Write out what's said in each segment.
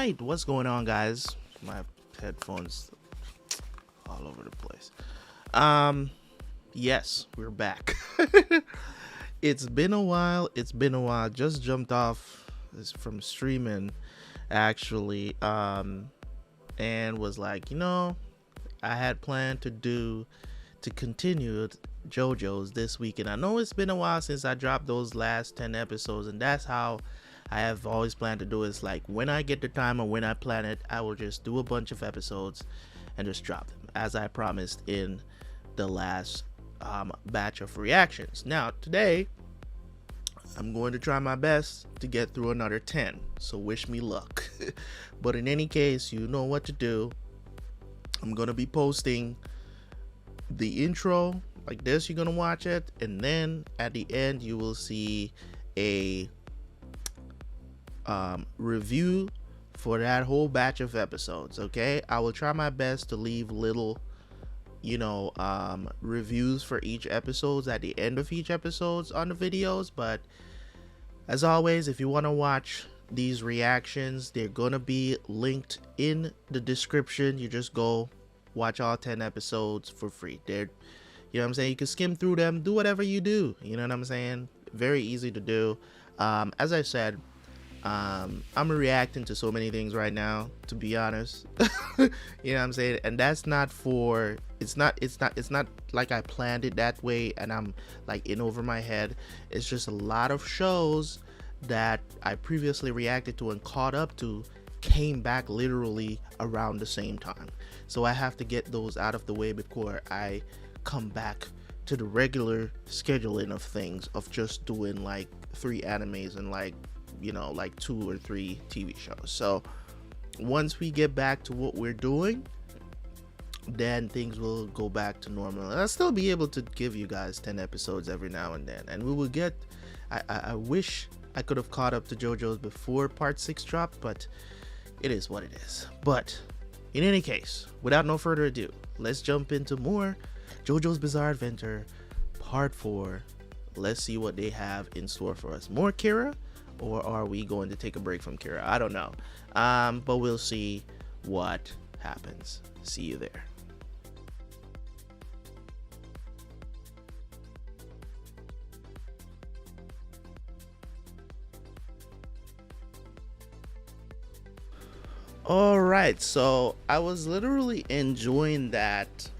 right, what's going on, guys? My headphones all over the place. Um, yes, we're back. It's been a while. Just jumped off from streaming, actually. And was like, I had planned to continue JoJo's this week, and I know it's been a while since I dropped those last 10 episodes, and that's how I have always planned to do it. It's like when I get the time or when I plan it, I will just do a bunch of episodes and just drop them, as I promised in the last batch of reactions. Now, today, I'm going to try my best to get through another 10, so wish me luck. But in any case, you know what to do. I'm going to be posting the intro like this. You're going to watch it, and then at the end, you will see a review for that whole batch of episodes. Okay, I will try my best to leave little reviews for each episodes at the end of each episodes on the videos. But as always, if you want to watch these reactions, they're gonna be linked in the description. You just go watch all 10 episodes for free. They're, you know what I'm saying, you can skim through them, do whatever you do, you know what I'm saying. Very easy to do. As I said, I'm reacting to so many things right now, to be honest. You know what I'm saying, and that's not for, it's not like I planned it that way and I'm like in over my head. It's just a lot of shows that I previously reacted to and caught up to came back literally around the same time, so I have to get those out of the way before I come back to the regular scheduling of things, of just doing like 3 animes and like 2 or 3 TV shows. So once we get back to what we're doing, then things will go back to normal, and I'll still be able to give you guys 10 episodes every now and then, and we will get, I wish I could have caught up to JoJo's before part 6 dropped, but it is what it is. But in any case, without no further ado, let's jump into more JoJo's Bizarre Adventure part 4. Let's see what they have in store for us. More Kira, or are we going to take a break from Kira? I don't know, but we'll see what happens. See you there. All right, so I was literally enjoying that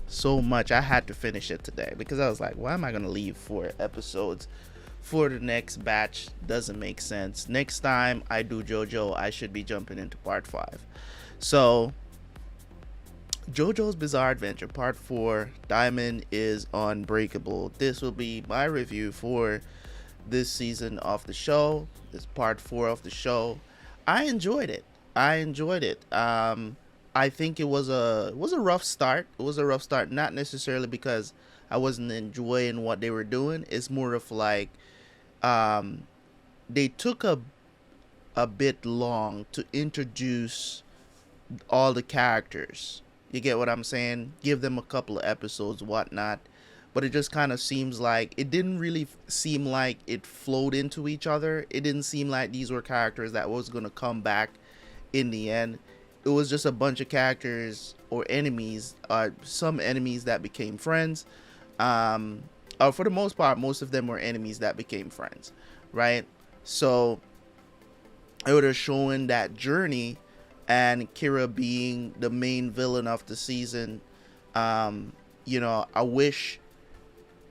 so much I had to finish it today, because I was like, why am I gonna leave 4 episodes for the next batch? Doesn't make sense. Next time I do JoJo, I should be jumping into part 5. So JoJo's Bizarre Adventure part 4, Diamond is Unbreakable. This will be my review for this season of the show. This part 4 of the show. I enjoyed it. I think it was a rough start. It was a rough start, not necessarily because I wasn't enjoying what they were doing. It's more of like they took a bit long to introduce all the characters. You get what I'm saying? Give them a couple of episodes, whatnot. But it just kind of seems like it didn't really seem like it flowed into each other. It didn't seem like these were characters that was gonna come back in the end. It was just a bunch of characters or enemies, some enemies that became friends. For the most part, most of them were enemies that became friends, right? So it would have shown that journey, and Kira being the main villain of the season. I wish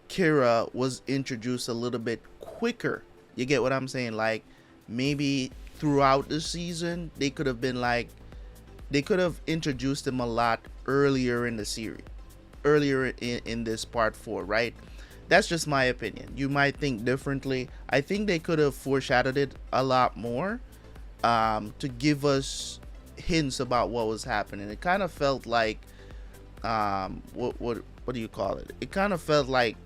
Kira was introduced a little bit quicker. You get what I'm saying? Like, maybe throughout the season, they could have introduced him a lot earlier in the series, earlier in this part 4, right? That's just my opinion. You might think differently. I think they could have foreshadowed it a lot more, to give us hints about what was happening. It kind of felt like, what do you call it? It kind of felt like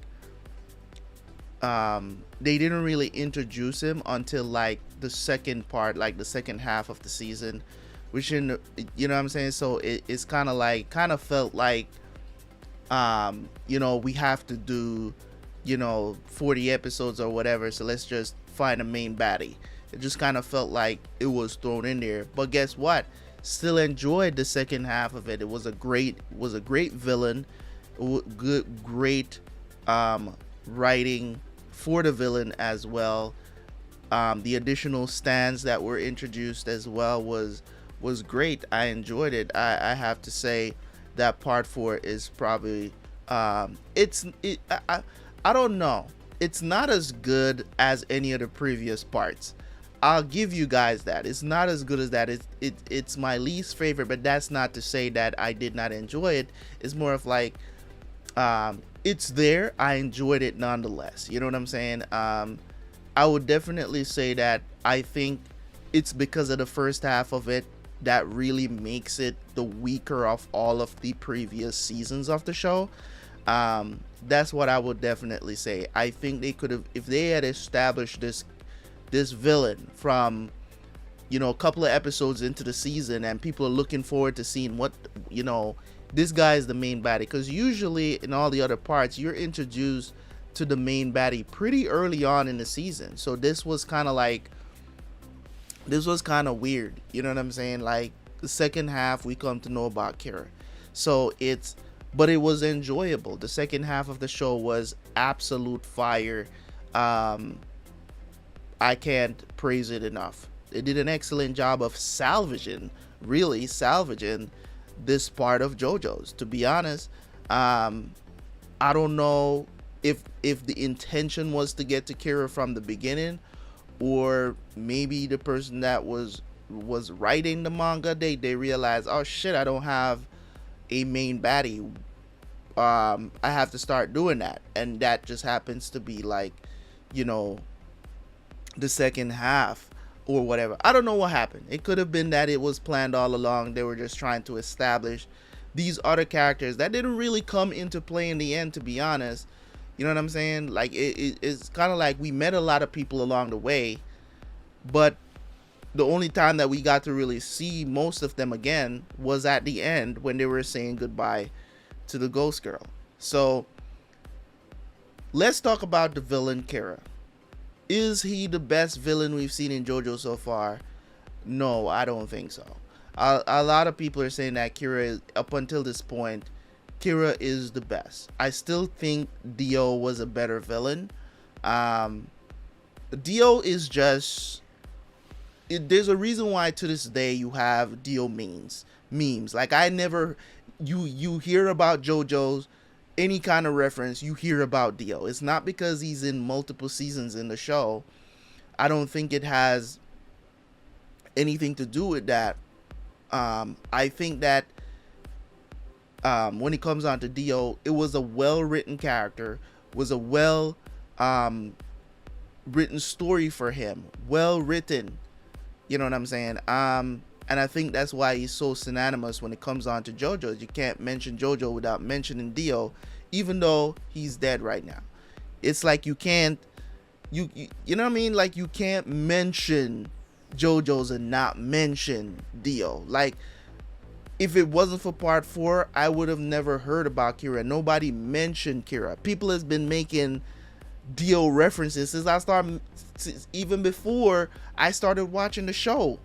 they didn't really introduce him until like the second part, like the second half of the season, which you know what I'm saying. So it's kind of felt like we have to do 40 episodes or whatever, so let's just find a main baddie. It just kind of felt like it was thrown in there. But guess what? Still enjoyed the second half of it. It was a great villain. Great writing for the villain as well. The additional stands that were introduced as well was great. I enjoyed it. I have to say that part 4 is probably I don't know. It's not as good as any of the previous parts. I'll give you guys that. It's not as good as that. It's my least favorite, but that's not to say that I did not enjoy it. It's more of like it's there. I enjoyed it nonetheless. You know what I'm saying? I would definitely say that I think it's because of the first half of it that really makes it the weaker of all of the previous seasons of the show. That's what I would definitely say. I think they could have, if they had established this villain from, you know, a couple of episodes into the season, and people are looking forward to seeing what, you know, this guy is the main baddie, because usually in all the other parts you're introduced to the main baddie pretty early on in the season. So this was kind of weird, you know what I'm saying? Like the second half we come to know about Kira. So but it was enjoyable. The second half of the show was absolute fire. I can't praise it enough. They did an excellent job of salvaging this part of JoJo's. To be honest, I don't know if the intention was to get to Kira from the beginning, or maybe the person that was writing the manga, they realized, oh shit, I don't have a main baddie. I have to start doing that, and that just happens to be like, you know, the second half or whatever. I don't know what happened. It could have been that it was planned all along. They were just trying to establish these other characters that didn't really come into play in the end, to be honest. You know what I'm saying? Like it's kind of like we met a lot of people along the way, but the only time that we got to really see most of them again was at the end when they were saying goodbye to the ghost girl. So let's talk about the villain Kira. Is he the best villain we've seen in JoJo so far? No, I don't think so. A lot of people are saying that Kira, up until this point, Kira is the best. I still think Dio was a better villain. Dio is just... there's a reason why to this day you have Dio memes. Like I never... You hear about JoJo's, any kind of reference, you hear about Dio. It's not because he's in multiple seasons in the show. I don't think it has anything to do with that. I think that when it comes on to Dio, it was a well-written character, was a well-written story for him, well-written, you know what I'm saying? And I think that's why he's so synonymous when it comes on to JoJo. You can't mention JoJo without mentioning Dio, even though he's dead right now. It's like you can't, you know what I mean? Like you can't mention JoJo's and not mention Dio. Like if it wasn't for part 4, I would have never heard about Kira. Nobody mentioned Kira. People has been making Dio references since even before I started watching the show.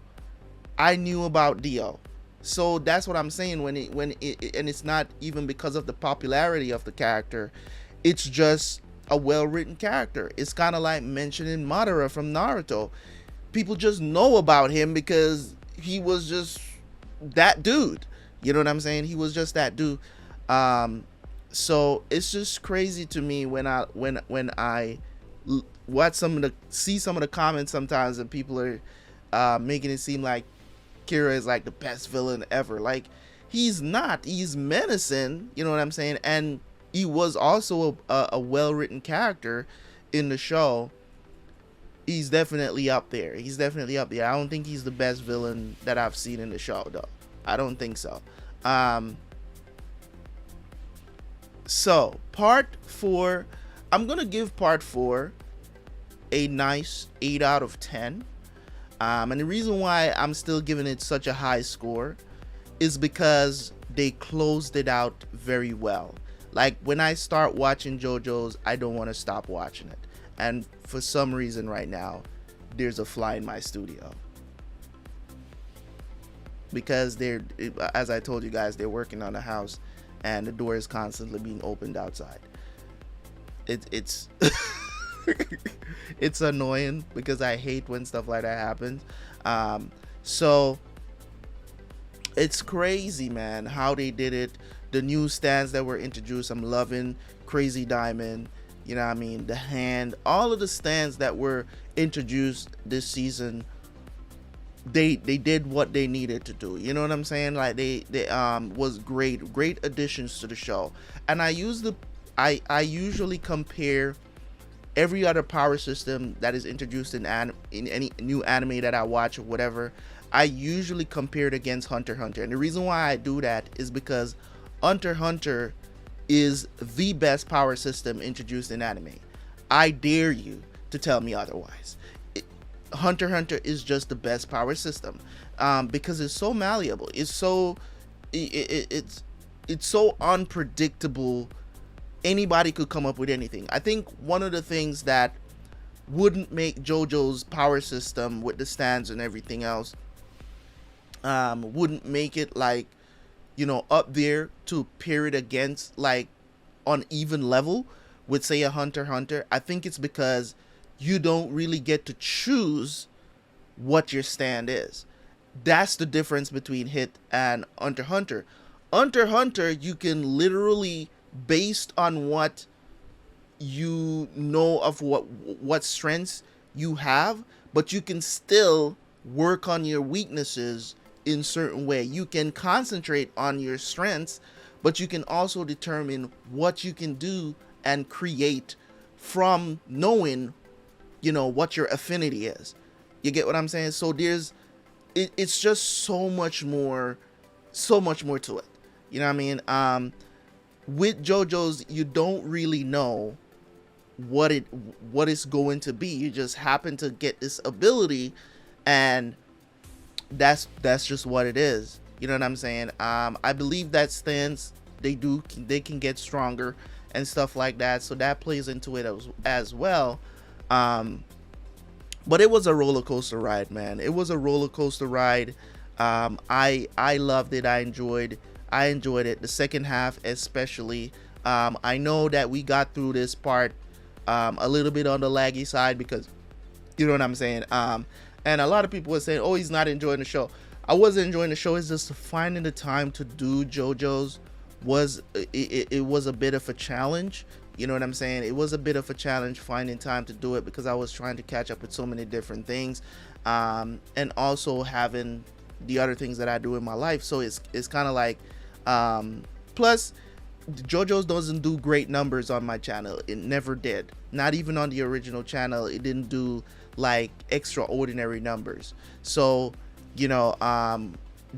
I knew about Dio. So that's what I'm saying when it's not even because of the popularity of the character. It's just a well-written character. It's kind of like mentioning Madara from Naruto. People just know about him because he was just that dude. You know what I'm saying? He was just that dude. So it's just crazy to me when I see some of the comments sometimes, and people are making it seem like Kira is like the best villain ever. Like he's not. He's menacing, you know what I'm saying? And he was also a well-written character in the show. He's definitely up there. I don't think he's the best villain that I've seen in the show though. I don't think so. So part 4, I'm gonna give part 4 a nice 8 out of 10. And the reason why I'm still giving it such a high score is because they closed it out very well. Like when I start watching JoJo's, I don't want to stop watching it. And for some reason right now, there's a fly in my studio, because as I told you guys, they're working on a house and the door is constantly being opened outside. It's it's annoying because I hate when stuff like that happens. So it's crazy, man, how they did it. The new stands that were introduced, I'm loving. Crazy Diamond, you know what I mean, the hand, all of the stands that were introduced this season, they did what they needed to do. You know what I'm saying? Like they was great additions to the show. And I usually compare every other power system that is introduced in any new anime that I watch or whatever. I usually compare it against Hunter x Hunter. And the reason why I do that is because Hunter x Hunter is the best power system introduced in anime. I dare you to tell me otherwise. Hunter x Hunter is just the best power system, because it's so malleable. It's so it's so unpredictable. Anybody could come up with anything. I think one of the things that wouldn't make JoJo's power system with the stands and everything else, wouldn't make it like, you know, up there to pair it against, like on even level with, say, a Hunter x Hunter. I think it's because you don't really get to choose what your stand is. That's the difference between Hit and Hunter x Hunter. Hunter x Hunter, you can literally, based on what you know of what strengths you have, but you can still work on your weaknesses in certain way. You can concentrate on your strengths, but you can also determine what you can do and create from knowing, you know, what your affinity is. You get what I'm saying? So it's just so much more to it. You know what I mean? With JoJo's, you don't really know what it's going to be. You just happen to get this ability, and that's just what it is. You know what I'm saying? I believe that stands, they can get stronger and stuff like that, so that plays into it as well. But it was a roller coaster ride, man. It was a roller coaster ride. I loved it. I enjoyed it. The second half especially. I know that we got through this part a little bit on the laggy side, because, you know what I'm saying, and a lot of people were saying, oh, he's not enjoying the show. I wasn't enjoying the show. It's just finding the time to do JoJo's was a bit of a challenge. You know what I'm saying? It was a bit of a challenge finding time to do it, because I was trying to catch up with so many different things, and also having the other things that I do in my life. So it's kind of like, plus JoJo's doesn't do great numbers on my channel. It never did. Not even on the original channel. It didn't do like extraordinary numbers. So, you know,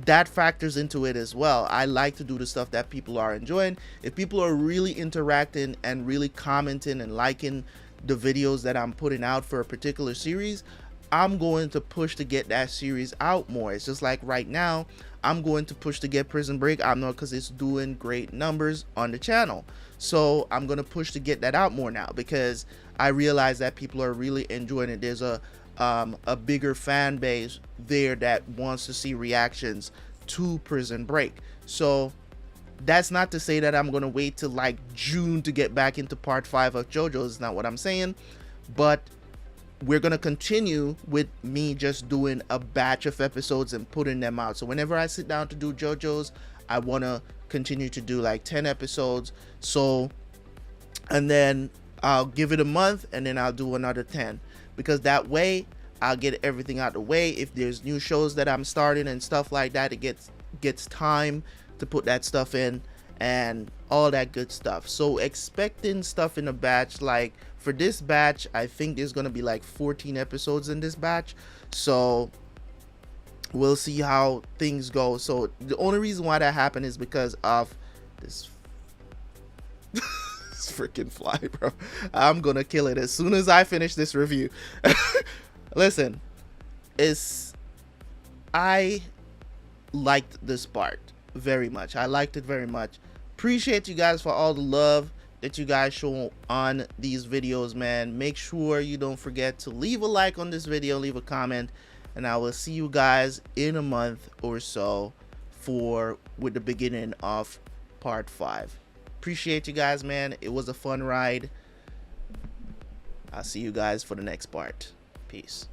that factors into it as well. I like to do the stuff that people are enjoying. If people are really interacting and really commenting and liking the videos that I'm putting out for a particular series, I'm going to push to get that series out more. It's just like right now, I'm going to push to get Prison Break out more because it's doing great numbers on the channel. So I'm going to push to get that out more now, because I realize that people are really enjoying it. There's a bigger fan base there that wants to see reactions to Prison Break. So that's not to say that I'm going to wait till like June to get back into part 5 of JoJo. It's not what I'm saying. But we're going to continue with me just doing a batch of episodes and putting them out. So whenever I sit down to do JoJo's, I want to continue to do like 10 episodes. So, and then I'll give it a month, and then I'll do another 10, because that way I'll get everything out of the way. If there's new shows that I'm starting and stuff like that, it gets time to put that stuff in and all that good stuff. So expecting stuff in a batch. Like for this batch, I think there's gonna be like 14 episodes in this batch, so we'll see how things go. So the only reason why that happened is because of this this freaking fly, bro. I'm gonna kill it as soon as I finish this review. Listen, I liked this part very much. I liked it very much. Appreciate you guys for all the love that you guys show on these videos, man. Make sure you don't forget to leave a like on this video, leave a comment, and I will see you guys in a month or so with the beginning of part 5. Appreciate you guys, man. It was a fun ride. I'll see you guys for the next part. Peace.